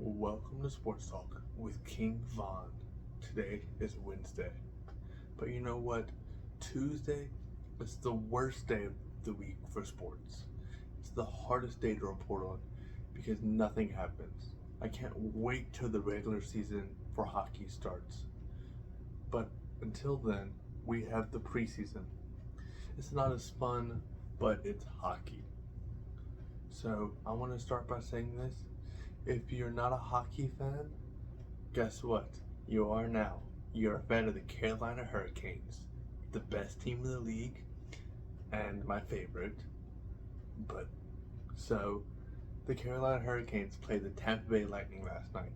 Welcome to Sports Talk with King Von. Today is Wednesday. But you know what? Tuesday is the worst day of the week for sports. It's the hardest day to report on because nothing happens. I can't wait till the regular season for hockey starts. But until then, we have the preseason. It's not as fun, but it's hockey. So I want to start by saying this. If you're not a hockey fan, guess what? You are now. You're a fan of the Carolina Hurricanes, the best team in the league, and my favorite. But so, the Carolina Hurricanes played the Tampa Bay Lightning last night,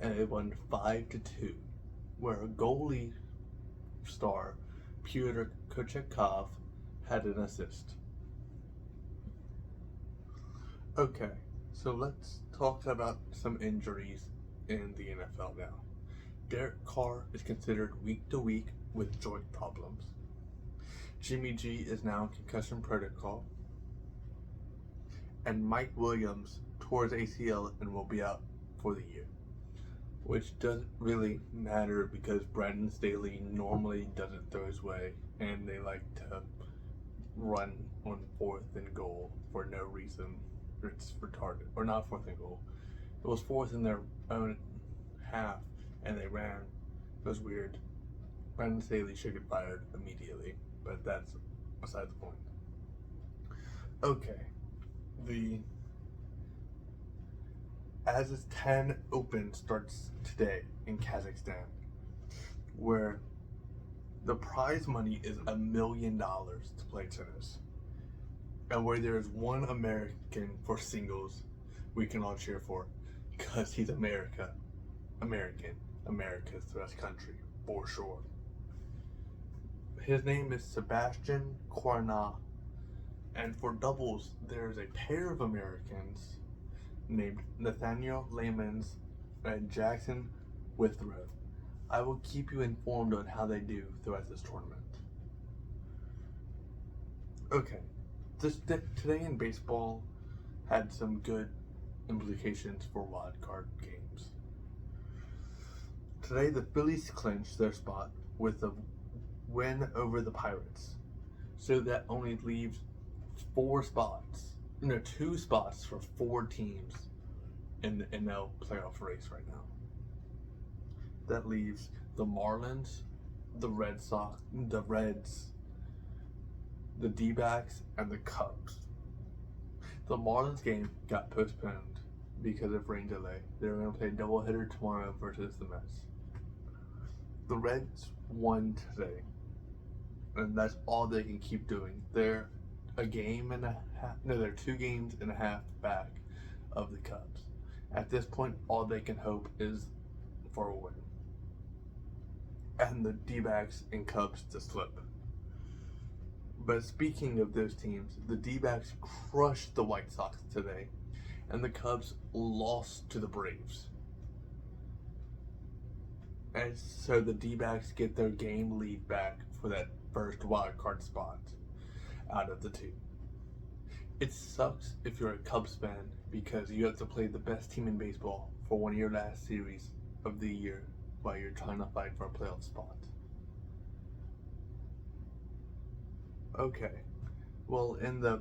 and it won 5-2, where a goalie star, Pyotr Kochetkov, had an assist. Okay, so let's talk about some injuries in the NFL now. Derek Carr is considered week to week with joint problems. Jimmy G is now in concussion protocol. And Mike Williams tore his ACL and will be out for the year. Which doesn't really matter because Brandon Staley normally doesn't throw his way and they like to run on 4th and goal for no reason. It's retarded. Or not 4th and goal. It was 4th in their own half and they ran. It was weird. Brandon Staley should get fired immediately, but that's beside the point. Okay. The As 10 Open starts today in Kazakhstan, where the prize money is $1 million to play tennis. And where there's one American for singles we can all cheer for because he's American. America's the best country, for sure. His name is Sebastian Cornet. And for doubles, there's a pair of Americans named Nathaniel Lamons and Jackson Withrow. I will keep you informed on how they do throughout this tournament. Okay. Today in baseball had some good implications for wild card games. Today the Phillies clinched their spot with a win over the Pirates, so that only leaves 2 spots for 4 teams in the NL playoff race right now. That leaves the Marlins, the Red Sox, the Reds, the D-backs, and the Cubs. The Marlins game got postponed because of rain delay. They're going to play a doubleheader tomorrow versus the Mets. The Reds won today, and that's all they can keep doing. They're 2 games and a half back of the Cubs. At this point, all they can hope is for a win. And the D-backs and Cubs to slip. But speaking of those teams, the D-backs crushed the White Sox today, and the Cubs lost to the Braves. And so the D-backs get their game lead back for that first wild card spot out of the 2. It sucks if you're a Cubs fan because you have to play the best team in baseball for one of your last series of the year while you're trying to fight for a playoff spot. Okay, well, in the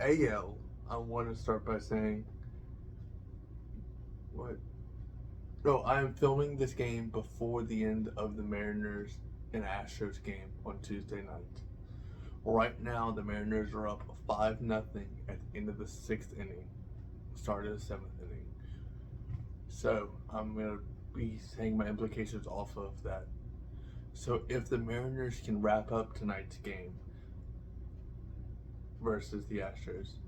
AL, I want to start by saying, I am filming this game before the end of the Mariners and Astros game on Tuesday night. Right now, the Mariners are up 5-0 at the end of the 6th inning, start of the 7th inning. So, I'm going to be saying my implications off of that. So, if the Mariners can wrap up tonight's game versus the Astros,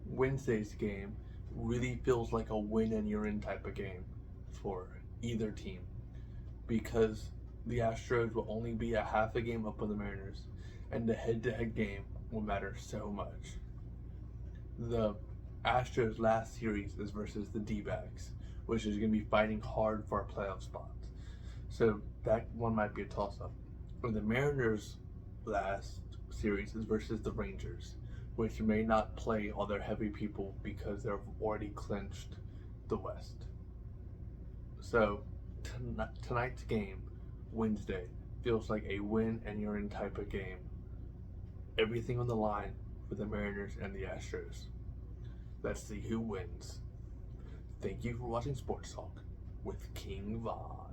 Wednesday's game really feels like a win-and-you're-in type of game for either team because the Astros will only be a half a game up on the Mariners, and the head-to-head game will matter so much. The Astros' last series is versus the D-backs, which is going to be fighting hard for a playoff spot. So that one might be a toss-up. Or the Mariners' last series is versus the Rangers, which may not play all their heavy people because they've already clinched the West. So tonight's game, Wednesday, feels like a win and you're in type of game. Everything on the line for the Mariners and the Astros. Let's see who wins. Thank you for watching Sports Talk with King Von.